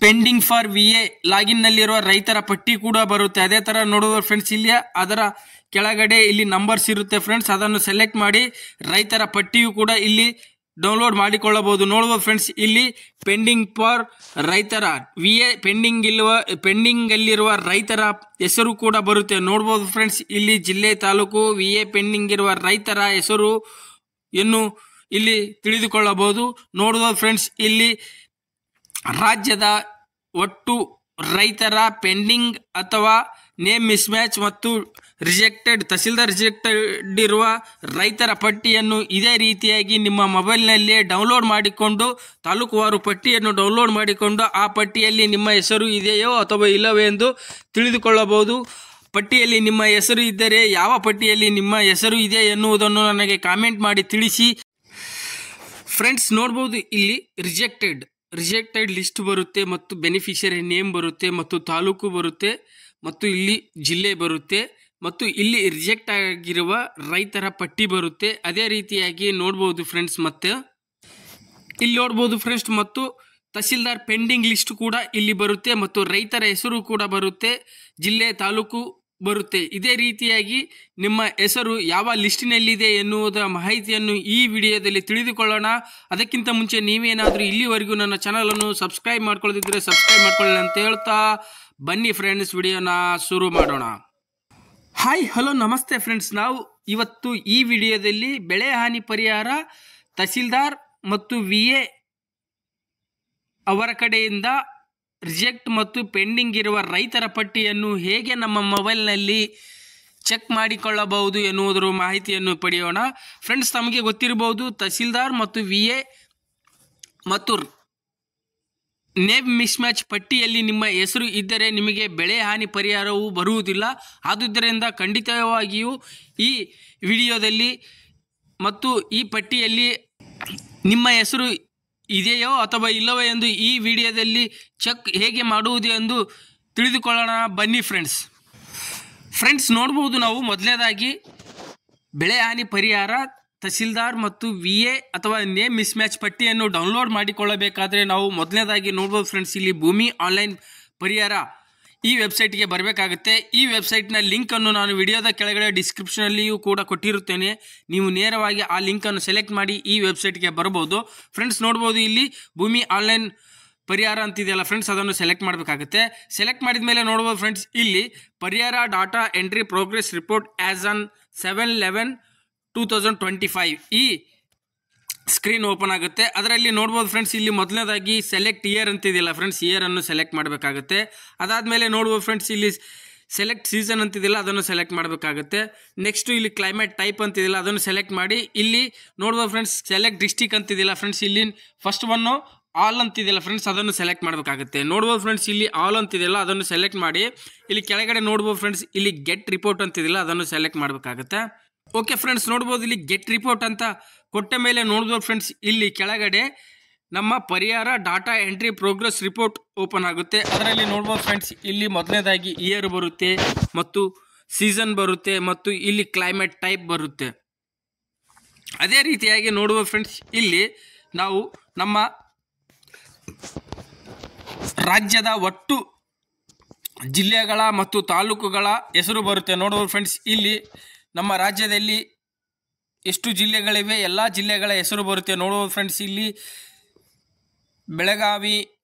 Pending for VA login ನಲ್ಲಿರುವ ರೈತರ ಪಟ್ಟಿ ಕೂಡ ಬರುತ್ತೆ. ಅದೇ ತರ ನೋಡುವ ಫ್ರೆಂಡ್ಸ್, ಇಲ್ಲಿ ಅದರ ಕೆಳಗಡೆ ಇಲ್ಲಿ ನಂಬರ್ಸ್ ಇರುತ್ತೆ ಫ್ರೆಂಡ್ಸ್. ಅದನ್ನು ಸೆಲೆಕ್ಟ್ ಮಾಡಿ ರೈತರ ಪಟ್ಟಿಯು ಕೂಡ ಇಲ್ಲಿ ಡೌನ್ಲೋಡ್ ಮಾಡಿಕೊಳ್ಳಬಹುದು. ನೋಡುವ ಫ್ರೆಂಡ್ಸ್, ಇಲ್ಲಿ ಪೆಂಡಿಂಗ್ ಫಾರ್ ರೈತರ VA ಪೆಂಡಿಂಗ್ ಅಲ್ಲಿರುವ ರೈತರ ಹೆಸರು ಕೂಡ ಬರುತ್ತೆ. ನೋಡಬಹುದು ಫ್ರೆಂಡ್ಸ್, ಇಲ್ಲಿ ಜಿಲ್ಲೆ, ತಾಲೂಕು, VA ಪೆಂಡಿಂಗ್ ಇರುವ ರೈತರ ಹೆಸರು ಇಲ್ಲಿ ತಿಳಿದುಕೊಳ್ಳಬಹುದು. ನೋಡುವ ಫ್ರೆಂಡ್ಸ್, ಇಲ್ಲಿ ರಾಜ್ಯದ ಒಟ್ಟು ರೈತರ ಪೆಂಡಿಂಗ್ ಅಥವಾ ನೇಮ್ ಮಿಸ್ ಮ್ಯಾಚ್ ಮತ್ತು ತಹಸೀಲ್ದಾರ್ ರಿಜೆಕ್ಟೆಡ್ ಇರುವ ರೈತರ ಪಟ್ಟಿಯನ್ನು ಇದೇ ರೀತಿಯಾಗಿ ನಿಮ್ಮ ಮೊಬೈಲ್ನಲ್ಲೇ ಡೌನ್ಲೋಡ್ ಮಾಡಿಕೊಂಡು, ತಾಲೂಕುವಾರು ಪಟ್ಟಿಯನ್ನು ಡೌನ್ಲೋಡ್ ಮಾಡಿಕೊಂಡು ಆ ಪಟ್ಟಿಯಲ್ಲಿ ನಿಮ್ಮ ಹೆಸರು ಇದೆಯೋ ಅಥವಾ ಇಲ್ಲವೇ ಎಂದು ತಿಳಿದುಕೊಳ್ಳಬಹುದು. ಪಟ್ಟಿಯಲ್ಲಿ ನಿಮ್ಮ ಹೆಸರು ಇದ್ದರೆ ಯಾವ ಪಟ್ಟಿಯಲ್ಲಿ ನಿಮ್ಮ ಹೆಸರು ಇದೆ ಎನ್ನುವುದನ್ನು ನನಗೆ ಕಾಮೆಂಟ್ ಮಾಡಿ ತಿಳಿಸಿ ಫ್ರೆಂಡ್ಸ್. ನೋಡ್ಬೋದು, ಇಲ್ಲಿ ರಿಜೆಕ್ಟೆಡ್ ಲಿಸ್ಟ್ ಬರುತ್ತೆ ಮತ್ತು ಬೆನಿಫಿಷರಿ ನೇಮ್ ಬರುತ್ತೆ ಮತ್ತು ತಾಲೂಕು ಬರುತ್ತೆ ಮತ್ತು ಇಲ್ಲಿ ಜಿಲ್ಲೆ ಬರುತ್ತೆ ಮತ್ತು ಇಲ್ಲಿ ರಿಜೆಕ್ಟ್ ಆಗಿರುವ ರೈತರ ಪಟ್ಟಿ ಬರುತ್ತೆ. ಅದೇ ರೀತಿಯಾಗಿ ನೋಡ್ಬೋದು ಫ್ರೆಂಡ್ಸ್, ಮತ್ತೆ ಇಲ್ಲಿ ನೋಡ್ಬೋದು ಫ್ರೆಂಡ್ಸ್, ಮತ್ತು ತಹಸೀಲ್ದಾರ್ ಪೆಂಡಿಂಗ್ ಲಿಸ್ಟ್ ಕೂಡ ಇಲ್ಲಿ ಬರುತ್ತೆ ಮತ್ತು ರೈತರ ಹೆಸರು ಕೂಡ ಬರುತ್ತೆ, ಜಿಲ್ಲೆ, ತಾಲೂಕು ಬರುತ್ತೆ. ಇದೇ ರೀತಿಯಾಗಿ ನಿಮ್ಮ ಹೆಸರು ಯಾವ ಲಿಸ್ಟಿನಲ್ಲಿದೆ ಎನ್ನುವುದರ ಮಾಹಿತಿಯನ್ನು ಈ ವಿಡಿಯೋದಲ್ಲಿ ತಿಳಿದುಕೊಳ್ಳೋಣ. ಅದಕ್ಕಿಂತ ಮುಂಚೆ ನೀವೇನಾದರೂ ಇಲ್ಲಿವರೆಗೂ ನನ್ನ ಚಾನಲನ್ನು ಸಬ್ಸ್ಕ್ರೈಬ್ ಮಾಡ್ಕೊಳ್ಳದಿದ್ದರೆ ಸಬ್ಸ್ಕ್ರೈಬ್ ಮಾಡ್ಕೊಳ್ಳಿ ಅಂತ ಹೇಳ್ತಾ ಬನ್ನಿ ಫ್ರೆಂಡ್ಸ್, ವಿಡಿಯೋನ ಶುರು ಮಾಡೋಣ. ಹಾಯ್, ಹಲೋ, ನಮಸ್ತೆ ಫ್ರೆಂಡ್ಸ್. ನಾವು ಇವತ್ತು ಈ ವಿಡಿಯೋದಲ್ಲಿ ಬೆಳೆ ಹಾನಿ ಪರಿಹಾರ ತಹಸೀಲ್ದಾರ್ ಮತ್ತು VA ಅವರ ಕಡೆಯಿಂದ ರಿಜೆಕ್ಟ್ ಮತ್ತು ಪೆಂಡಿಂಗ್ ಇರುವ ರೈತರ ಪಟ್ಟಿಯನ್ನು ಹೇಗೆ ನಮ್ಮ ಮೊಬೈಲ್ನಲ್ಲಿ ಚೆಕ್ ಮಾಡಿಕೊಳ್ಳಬಹುದು ಎನ್ನುವುದರ ಮಾಹಿತಿಯನ್ನು ಪಡೆಯೋಣ. ಫ್ರೆಂಡ್ಸ್, ತಮಗೆ ಗೊತ್ತಿರಬಹುದು, ತಹಸೀಲ್ದಾರ್ ಮತ್ತು VA ಮತ್ತು ನೇಮ್ ಮಿಸ್ ಮ್ಯಾಚ್ ಪಟ್ಟಿಯಲ್ಲಿ ನಿಮ್ಮ ಹೆಸರು ಇದ್ದರೆ ನಿಮಗೆ ಬೆಳೆ ಹಾನಿ ಪರಿಹಾರವು ಬರುವುದಿಲ್ಲ. ಆದುದರಿಂದ ಖಂಡಿತವಾಗಿಯೂ ಈ ವಿಡಿಯೋದಲ್ಲಿ ಮತ್ತು ಈ ಪಟ್ಟಿಯಲ್ಲಿ ನಿಮ್ಮ ಹೆಸರು ಇದೆಯೋ ಅಥವಾ ಇಲ್ಲವೋ ಎಂದು ಈ ವಿಡಿಯೋದಲ್ಲಿ ಚೆಕ್ ಹೇಗೆ ಮಾಡುವುದು ಎಂದು ತಿಳಿದುಕೊಳ್ಳೋಣ. ಬನ್ನಿ ಫ್ರೆಂಡ್ಸ್, ನೋಡ್ಬೋದು, ನಾವು ಮೊದಲನೇದಾಗಿ ಬೆಳೆ ಹಾನಿ ಪರಿಹಾರ ತಹಸೀಲ್ದಾರ್ ಮತ್ತು VA ಅಥವಾ ನೇಮ್ ಮಿಸ್ ಮ್ಯಾಚ್ ಪಟ್ಟಿಯನ್ನು ಡೌನ್ಲೋಡ್ ಮಾಡಿಕೊಳ್ಳಬೇಕಾದ್ರೆ ನಾವು ಮೊದಲನೇದಾಗಿ ನೋಡ್ಬೋದು ಫ್ರೆಂಡ್ಸ್, ಇಲ್ಲಿ ಭೂಮಿ ಆನ್ಲೈನ್ ಪರಿಹಾರ ಈ ವೆಬ್ಸೈಟ್ಗೆ ಬರಬೇಕಾಗುತ್ತೆ. ಈ ವೆಬ್ಸೈಟ್ನ ಲಿಂಕನ್ನು ನಾನು ವಿಡಿಯೋದ ಕೆಳಗಡೆ ಡಿಸ್ಕ್ರಿಪ್ಷನಲ್ಲಿಯೂ ಕೂಡ ಕೊಟ್ಟಿರುತ್ತೇನೆ. ನೀವು ನೇರವಾಗಿ ಆ ಲಿಂಕನ್ನು ಸೆಲೆಕ್ಟ್ ಮಾಡಿ ಈ ವೆಬ್ಸೈಟ್ಗೆ ಬರ್ಬೋದು. ಫ್ರೆಂಡ್ಸ್, ನೋಡ್ಬೋದು, ಇಲ್ಲಿ ಭೂಮಿ ಆನ್ಲೈನ್ ಪರಿಹಾರ ಅಂತಿದೆಯಲ್ಲ ಫ್ರೆಂಡ್ಸ್, ಅದನ್ನು ಸೆಲೆಕ್ಟ್ ಮಾಡಬೇಕಾಗುತ್ತೆ. ಸೆಲೆಕ್ಟ್ ಮಾಡಿದ ಮೇಲೆ ನೋಡ್ಬೋದು ಫ್ರೆಂಡ್ಸ್, ಇಲ್ಲಿ ಪರಿಹಾರ data entry progress report as on 7/11/2025 ಈ ಸ್ಕ್ರೀನ್ ಓಪನ್ ಆಗುತ್ತೆ. ಅದರಲ್ಲಿ ನೋಡ್ಬೋದು ಫ್ರೆಂಡ್ಸ್, ಇಲ್ಲಿ ಮೊದಲನೇದಾಗಿ ಸೆಲೆಕ್ಟ್ ಇಯರ್ ಅಂತಿದೆಯಲ್ಲ ಫ್ರೆಂಡ್ಸ್, ಇಯರ್ ಅನ್ನು ಸೆಲೆಕ್ಟ್ ಮಾಡಬೇಕಾಗುತ್ತೆ. ಅದಾದಮೇಲೆ ನೋಡ್ಬೋದು ಫ್ರೆಂಡ್ಸ್, ಇಲ್ಲಿ ಸೆಲೆಕ್ಟ್ ಸೀಸನ್ ಅಂತಿದೆಯಲ್ಲ ಅದನ್ನು ಸೆಲೆಕ್ಟ್ ಮಾಡಬೇಕಾಗುತ್ತೆ. ನೆಕ್ಸ್ಟ್ ಇಲ್ಲಿ ಕ್ಲೈಮೇಟ್ ಟೈಪ್ ಅಂತಿದೆಯಲ್ಲ ಅದನ್ನು ಸೆಲೆಕ್ಟ್ ಮಾಡಿ, ಇಲ್ಲಿ ನೋಡ್ಬೋದು ಫ್ರೆಂಡ್ಸ್, ಸೆಲೆಕ್ಟ್ ಡಿಸ್ಟಿಕ್ ಅಂತಿದೆಯಲ್ಲ ಫ್ರೆಂಡ್ಸ್, ಇಲ್ಲಿ ಫಸ್ಟ್ ಒನ್ನು ಆಲ್ ಅಂತಿದೆಯಲ್ಲ ಫ್ರೆಂಡ್ಸ್, ಅದನ್ನು ಸೆಲೆಕ್ಟ್ ಮಾಡಬೇಕಾಗುತ್ತೆ. ನೋಡ್ಬೋದು ಫ್ರೆಂಡ್ಸ್, ಇಲ್ಲಿ ಆಲ್ ಅಂತಿದೆಯಲ್ಲ ಅದನ್ನು ಸೆಲೆಕ್ಟ್ ಮಾಡಿ, ಇಲ್ಲಿ ಕೆಳಗಡೆ ನೋಡ್ಬೋದು ಫ್ರೆಂಡ್ಸ್, ಇಲ್ಲಿ ಗೆಟ್ ರಿಪೋರ್ಟ್ ಅಂತಿದೆಯಲ್ಲ ಅದನ್ನು ಸೆಲೆಕ್ಟ್ ಮಾಡಬೇಕಾಗುತ್ತೆ. ಓಕೆ ಫ್ರೆಂಡ್ಸ್, ನೋಡ್ಬೋದು, ಇಲ್ಲಿ ಗೆಟ್ ರಿಪೋರ್ಟ್ ಅಂತ ಕೊಟ್ಟ ಮೇಲೆ ನೋಡ್ಬೋದು ಫ್ರೆಂಡ್ಸ್, ಇಲ್ಲಿ ಕೆಳಗಡೆ ನಮ್ಮ ಪರಿಹಾರ data entry progress report open ಆಗುತ್ತೆ. ಅದರಲ್ಲಿ ನೋಡ್ಬೋದು ಫ್ರೆಂಡ್ಸ್, ಇಲ್ಲಿ ಮೊದಲನೇದಾಗಿ ಇಯರ್ ಬರುತ್ತೆ ಮತ್ತು ಸೀಸನ್ ಬರುತ್ತೆ ಮತ್ತು ಇಲ್ಲಿ ಕ್ಲೈಮೇಟ್ ಟೈಪ್ ಬರುತ್ತೆ. ಅದೇ ರೀತಿಯಾಗಿ ನೋಡ್ಬೋದು ಫ್ರೆಂಡ್ಸ್, ಇಲ್ಲಿ ನಾವು ನಮ್ಮ ರಾಜ್ಯದ ಒಟ್ಟು ಜಿಲ್ಲೆಗಳ ಮತ್ತು ತಾಲೂಕುಗಳ ಹೆಸರು ಬರುತ್ತೆ. ನೋಡ್ಬೋದು ಫ್ರೆಂಡ್ಸ್, ಇಲ್ಲಿ ನಮ್ಮ ರಾಜ್ಯದಲ್ಲಿ ಎಷ್ಟು ಜಿಲ್ಲೆಗಳಿವೆ ಎಲ್ಲ ಜಿಲ್ಲೆಗಳ ಹೆಸರು ಬರುತ್ತೆ. ನೋಡ್ಬೋದು ಫ್ರೆಂಡ್ಸ್, ಇಲ್ಲಿ ಬೆಳಗಾವಿ,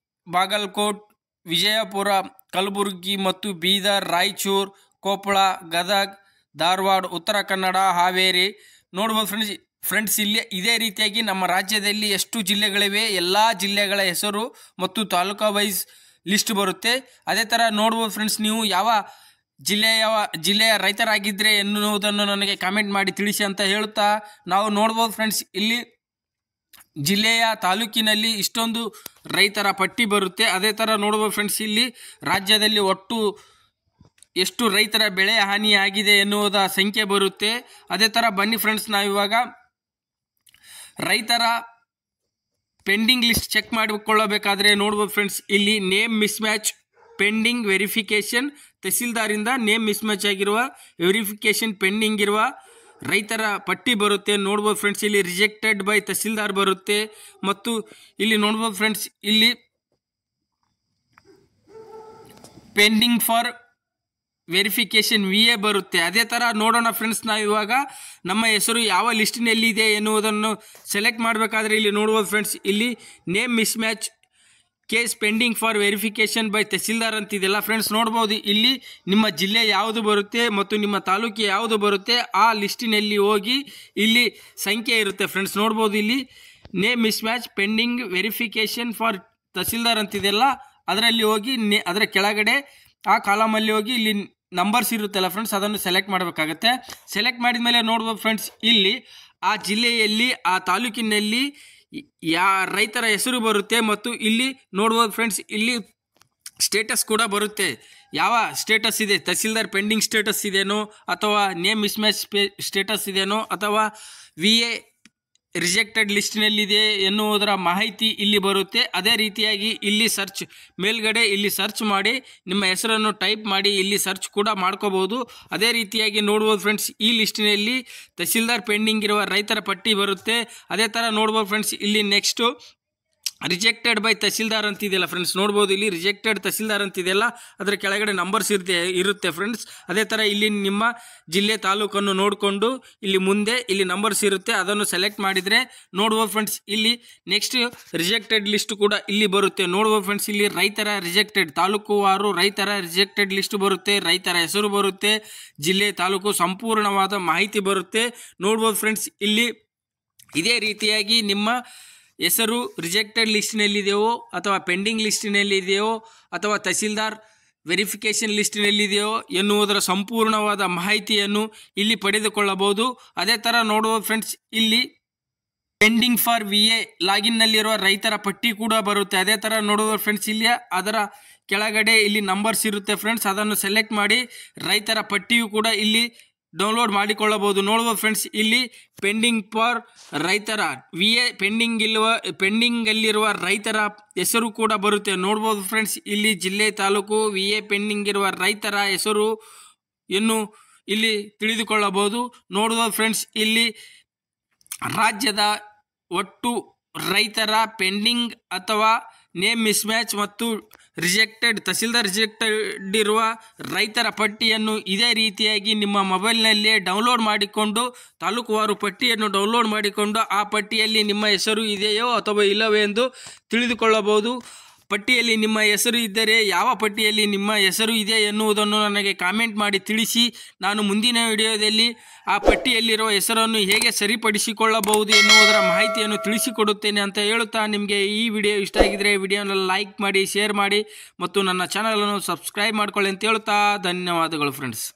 ಬಾಗಲಕೋಟ್, ವಿಜಯಪುರ, ಕಲಬುರಗಿ ಮತ್ತು ಬೀದರ್, ರಾಯಚೂರು, ಕೊಪ್ಪಳ, ಗದಗ, ಧಾರವಾಡ, ಉತ್ತರ ಕನ್ನಡ, ಹಾವೇರಿ. ನೋಡ್ಬೋದು ಫ್ರೆಂಡ್ಸ್, ಇಲ್ಲಿ ಇದೇ ರೀತಿಯಾಗಿ ನಮ್ಮ ರಾಜ್ಯದಲ್ಲಿ ಎಷ್ಟು ಜಿಲ್ಲೆಗಳಿವೆ ಎಲ್ಲ ಜಿಲ್ಲೆಗಳ ಹೆಸರು ಮತ್ತು ತಾಲೂಕಾ ವೈಸ್ ಲಿಸ್ಟ್ ಬರುತ್ತೆ. ಅದೇ ಥರ ನೋಡ್ಬೋದು ಫ್ರೆಂಡ್ಸ್, ನೀವು ಯಾವ ಜಿಲ್ಲೆಯ ರೈತರಾಗಿದ್ದರೆ ಎನ್ನುವುದನ್ನು ನನಗೆ ಕಾಮೆಂಟ್ ಮಾಡಿ ತಿಳಿಸಿ ಅಂತ ಹೇಳುತ್ತಾ, ನಾವು ನೋಡ್ಬೋದು ಫ್ರೆಂಡ್ಸ್, ಇಲ್ಲಿ ಜಿಲ್ಲೆಯ ತಾಲೂಕಿನಲ್ಲಿ ಇಷ್ಟೊಂದು ರೈತರ ಪಟ್ಟಿ ಬರುತ್ತೆ. ಅದೇ ಥರ ನೋಡ್ಬೋದು ಫ್ರೆಂಡ್ಸ್, ಇಲ್ಲಿ ರಾಜ್ಯದಲ್ಲಿ ಒಟ್ಟು ಎಷ್ಟು ರೈತರ ಬೆಳೆ ಹಾನಿಯಾಗಿದೆ ಎನ್ನುವುದ ಸಂಖ್ಯೆ ಬರುತ್ತೆ. ಅದೇ ಥರ ಬನ್ನಿ ಫ್ರೆಂಡ್ಸ್, ನಾವಿವಾಗ ರೈತರ ಪೆಂಡಿಂಗ್ ಲಿಸ್ಟ್ ಚೆಕ್ ಮಾಡಿಕೊಳ್ಳಬೇಕಾದ್ರೆ ನೋಡ್ಬೋದು ಫ್ರೆಂಡ್ಸ್, ಇಲ್ಲಿ name mismatch pending verification, ತಹಸೀಲ್ದಾರಿಂದ ನೇಮ್ ಮಿಸ್ ಮ್ಯಾಚ್ ಆಗಿರುವ ವೆರಿಫಿಕೇಶನ್ ಪೆಂಡಿಂಗ್ ಇರುವ ರೈತರ ಪಟ್ಟಿ ಬರುತ್ತೆ. ನೋಡ್ಬೋದು ಫ್ರೆಂಡ್ಸ್, ಇಲ್ಲಿ ರಿಜೆಕ್ಟೆಡ್ ಬೈ ತಹಸೀಲ್ದಾರ್ ಬರುತ್ತೆ ಮತ್ತು ಇಲ್ಲಿ ನೋಡ್ಬೋದು ಫ್ರೆಂಡ್ಸ್, ಇಲ್ಲಿ ಪೆಂಡಿಂಗ್ ಫಾರ್ ವೆರಿಫಿಕೇಶನ್ VA ಬರುತ್ತೆ. ಅದೇ ಥರ ನೋಡೋಣ ಫ್ರೆಂಡ್ಸ್, ನಾವು ಇವಾಗ ನಮ್ಮ ಹೆಸರು ಯಾವ ಲಿಸ್ಟಿನಲ್ಲಿದೆ ಎನ್ನುವುದನ್ನು ಸೆಲೆಕ್ಟ್ ಮಾಡಬೇಕಾದ್ರೆ ಇಲ್ಲಿ ನೋಡ್ಬೋದು ಫ್ರೆಂಡ್ಸ್, ಇಲ್ಲಿ name mismatch case pending for verification by tahsildar ಅಂತಿದೆಯಲ್ಲ ಫ್ರೆಂಡ್ಸ್, ನೋಡ್ಬೋದು ಇಲ್ಲಿ ನಿಮ್ಮ ಜಿಲ್ಲೆ ಯಾವುದು ಬರುತ್ತೆ ಮತ್ತು ನಿಮ್ಮ ತಾಲೂಕು ಯಾವುದು ಬರುತ್ತೆ ಆ ಲಿಸ್ಟಿನಲ್ಲಿ ಹೋಗಿ ಇಲ್ಲಿ ಸಂಖ್ಯೆ ಇರುತ್ತೆ ಫ್ರೆಂಡ್ಸ್. ನೋಡ್ಬೋದು ಇಲ್ಲಿ name mismatch pending verification for tahsildar ಅಂತಿದೆಯಲ್ಲ, ಅದರಲ್ಲಿ ಹೋಗಿ ಅದರ ಕೆಳಗಡೆ ಆ ಕಾಲಮಲ್ಲಿ ಹೋಗಿ ಇಲ್ಲಿ ನಂಬರ್ಸ್ ಇರುತ್ತಲ್ಲ ಫ್ರೆಂಡ್ಸ್, ಅದನ್ನು ಸೆಲೆಕ್ಟ್ ಮಾಡಬೇಕಾಗತ್ತೆ. ಸೆಲೆಕ್ಟ್ ಮಾಡಿದ ಮೇಲೆ ನೋಡ್ಬೋದು ಫ್ರೆಂಡ್ಸ್, ಇಲ್ಲಿ ಆ ಜಿಲ್ಲೆಯಲ್ಲಿ ಆ ತಾಲೂಕಿನಲ್ಲಿ ರೈತರ ಹೆಸರು ಬರುತ್ತೆ ಮತ್ತು ಇಲ್ಲಿ ನೋಡ್ಬೋದು ಫ್ರೆಂಡ್ಸ್, ಇಲ್ಲಿ ಸ್ಟೇಟಸ್ ಕೂಡ ಬರುತ್ತೆ. ಯಾವ ಸ್ಟೇಟಸ್ ಇದೆ, ತಹಸೀಲ್ದಾರ್ ಪೆಂಡಿಂಗ್ ಸ್ಟೇಟಸ್ ಇದೆಯೋ ಅಥವಾ ನೇಮ್ ಮಿಸ್ ಮ್ಯಾಚ್ ಸ್ಟೇಟಸ್ ಇದೆಯೋ ಅಥವಾ VA ರಿಜೆಕ್ಟೆಡ್ ಲಿಸ್ಟಿನಲ್ಲಿದೆ ಎನ್ನುವುದರ ಮಾಹಿತಿ ಇಲ್ಲಿ ಬರುತ್ತೆ. ಅದೇ ರೀತಿಯಾಗಿ ಇಲ್ಲಿ ಸರ್ಚ್ ಮೇಲ್ಗಡೆ ಇಲ್ಲಿ ಸರ್ಚ್ ಮಾಡಿ ನಿಮ್ಮ ಹೆಸರನ್ನು ಟೈಪ್ ಮಾಡಿ ಇಲ್ಲಿ ಸರ್ಚ್ ಕೂಡ ಮಾಡ್ಕೋಬಹುದು. ಅದೇ ರೀತಿಯಾಗಿ ನೋಡ್ಬೋದು ಫ್ರೆಂಡ್ಸ್, ಈ ಲಿಸ್ಟಿನಲ್ಲಿ ತಹಸೀಲ್ದಾರ್ ಪೆಂಡಿಂಗ್ ಇರುವ ರೈತರ ಪಟ್ಟಿ ಬರುತ್ತೆ. ಅದೇ ಥರ ನೋಡ್ಬೋದು ಫ್ರೆಂಡ್ಸ್, ಇಲ್ಲಿ ನೆಕ್ಸ್ಟು ರಿಜೆಕ್ಟೆಡ್ ಬೈ ತಹಸೀಲ್ದಾರ್ ಅಂತಿದೆಯಲ್ಲ ಫ್ರೆಂಡ್ಸ್, ನೋಡ್ಬೋದು ಇಲ್ಲಿ ರಿಜೆಕ್ಟೆಡ್ ತಹಸೀಲ್ದಾರ್ ಅಂತಿದೆಯಲ್ಲ, ಅದರ ಕೆಳಗಡೆ ನಂಬರ್ಸ್ ಇರುತ್ತೆ ಫ್ರೆಂಡ್ಸ್. ಅದೇ ಥರ ಇಲ್ಲಿ ನಿಮ್ಮ ಜಿಲ್ಲೆ ತಾಲೂಕನ್ನು ನೋಡಿಕೊಂಡು ಇಲ್ಲಿ ಮುಂದೆ ಇಲ್ಲಿ ನಂಬರ್ಸ್ ಇರುತ್ತೆ, ಅದನ್ನು ಸೆಲೆಕ್ಟ್ ಮಾಡಿದರೆ ನೋಡ್ಬೋದು ಫ್ರೆಂಡ್ಸ್, ಇಲ್ಲಿ ನೆಕ್ಸ್ಟ್ ರಿಜೆಕ್ಟೆಡ್ ಲಿಸ್ಟ್ ಕೂಡ ಇಲ್ಲಿ ಬರುತ್ತೆ. ನೋಡ್ಬೋದು ಫ್ರೆಂಡ್ಸ್, ಇಲ್ಲಿ ರೈತರ ರಿಜೆಕ್ಟೆಡ್ ತಾಲೂಕುವಾರು ರೈತರ ರಿಜೆಕ್ಟೆಡ್ ಲಿಸ್ಟ್ ಬರುತ್ತೆ, ರೈತರ ಹೆಸರು ಬರುತ್ತೆ, ಜಿಲ್ಲೆ ತಾಲೂಕು ಸಂಪೂರ್ಣವಾದ ಮಾಹಿತಿ ಬರುತ್ತೆ. ನೋಡ್ಬೋದು ಫ್ರೆಂಡ್ಸ್, ಇಲ್ಲಿ ಇದೇ ರೀತಿಯಾಗಿ ನಿಮ್ಮ ಹೆಸರು ರಿಜೆಕ್ಟೆಡ್ ಲಿಸ್ಟಿನಲ್ಲಿದೆಯೋ ಅಥವಾ ಪೆಂಡಿಂಗ್ ಲಿಸ್ಟಿನಲ್ಲಿದೆಯೋ ಅಥವಾ ತಹಸೀಲ್ದಾರ್ ವೆರಿಫಿಕೇಷನ್ ಲಿಸ್ಟಿನಲ್ಲಿದೆಯೋ ಎನ್ನುವುದರ ಸಂಪೂರ್ಣವಾದ ಮಾಹಿತಿಯನ್ನು ಇಲ್ಲಿ ಪಡೆದುಕೊಳ್ಳಬಹುದು. ಅದೇ ಥರ ನೋಡುವ ಫ್ರೆಂಡ್ಸ್, ಇಲ್ಲಿ ಪೆಂಡಿಂಗ್ ಫಾರ್ VA ಲಾಗಿನ್ನಲ್ಲಿರುವ ರೈತರ ಪಟ್ಟಿ ಕೂಡ ಬರುತ್ತೆ. ಅದೇ ಥರ ನೋಡುವ ಫ್ರೆಂಡ್ಸ್, ಇಲ್ಲಿ ಅದರ ಕೆಳಗಡೆ ಇಲ್ಲಿ ನಂಬರ್ಸ್ ಇರುತ್ತೆ ಫ್ರೆಂಡ್ಸ್, ಅದನ್ನು ಸೆಲೆಕ್ಟ್ ಮಾಡಿ ರೈತರ ಪಟ್ಟಿಯು ಕೂಡ ಇಲ್ಲಿ ಡೌನ್ಲೋಡ್ ಮಾಡಿಕೊಳ್ಳಬಹುದು. ನೋಡುವ ಫ್ರೆಂಡ್ಸ್, ಇಲ್ಲಿ ಪೆಂಡಿಂಗ್ ಫಾರ್ ರೈತರ VA ಪೆಂಡಿಂಗಲ್ಲಿರುವ ರೈತರ ಹೆಸರು ಕೂಡ ಬರುತ್ತೆ. ನೋಡ್ಬೋದು ಫ್ರೆಂಡ್ಸ್, ಇಲ್ಲಿ ಜಿಲ್ಲೆ ತಾಲೂಕು VA ಪೆಂಡಿಂಗ್ ಇರುವ ರೈತರ ಹೆಸರು ಇಲ್ಲಿ ತಿಳಿದುಕೊಳ್ಳಬಹುದು. ನೋಡುವ ಫ್ರೆಂಡ್ಸ್, ಇಲ್ಲಿ ರಾಜ್ಯದ ಒಟ್ಟು ರೈತರ ಪೆಂಡಿಂಗ್ ಅಥವಾ ನೇಮ್ ಮಿಸ್ ಮ್ಯಾಚ್ ಮತ್ತು ತಹಸೀಲ್ದಾರ್ ರಿಜೆಕ್ಟೆಡ್ ಇರುವ ರೈತರ ಪಟ್ಟಿಯನ್ನು ಇದೇ ರೀತಿಯಾಗಿ ನಿಮ್ಮ ಮೊಬೈಲ್ನಲ್ಲೇ ಡೌನ್ಲೋಡ್ ಮಾಡಿಕೊಂಡು ತಾಲೂಕುವಾರು ಪಟ್ಟಿಯನ್ನು ಡೌನ್ಲೋಡ್ ಮಾಡಿಕೊಂಡು ಆ ಪಟ್ಟಿಯಲ್ಲಿ ನಿಮ್ಮ ಹೆಸರು ಇದೆಯೋ ಅಥವಾ ಇಲ್ಲವೇ ಎಂದು ತಿಳಿದುಕೊಳ್ಳಬಹುದು. ಪಟ್ಟಿಯಲ್ಲಿ ನಿಮ್ಮ ಹೆಸರು ಇದ್ದರೆ ಯಾವ ಪಟ್ಟಿಯಲ್ಲಿ ನಿಮ್ಮ ಹೆಸರು ಇದೆ ಎನ್ನುವುದನ್ನು ನನಗೆ ಕಾಮೆಂಟ್ ಮಾಡಿ ತಿಳಿಸಿ. ನಾನು ಮುಂದಿನ ವಿಡಿಯೋದಲ್ಲಿ ಆ ಪಟ್ಟಿಯಲ್ಲಿರುವ ಹೆಸರನ್ನು ಹೇಗೆ ಸರಿಪಡಿಸಿಕೊಳ್ಳಬಹುದು ಎನ್ನುವುದರ ಮಾಹಿತಿಯನ್ನು ತಿಳಿಸಿಕೊಡುತ್ತೇನೆ ಅಂತ ಹೇಳುತ್ತಾ, ನಿಮಗೆ ಈ ವಿಡಿಯೋ ಇಷ್ಟ ಆಗಿದ್ದರೆ ವಿಡಿಯೋನ ಲೈಕ್ ಮಾಡಿ, ಶೇರ್ ಮಾಡಿ ಮತ್ತು ನನ್ನ ಚಾನಲನ್ನು ಸಬ್ಸ್ಕ್ರೈಬ್ ಮಾಡಿಕೊಳ್ಳಿ ಅಂತ ಹೇಳುತ್ತಾ ಧನ್ಯವಾದಗಳು ಫ್ರೆಂಡ್ಸ್.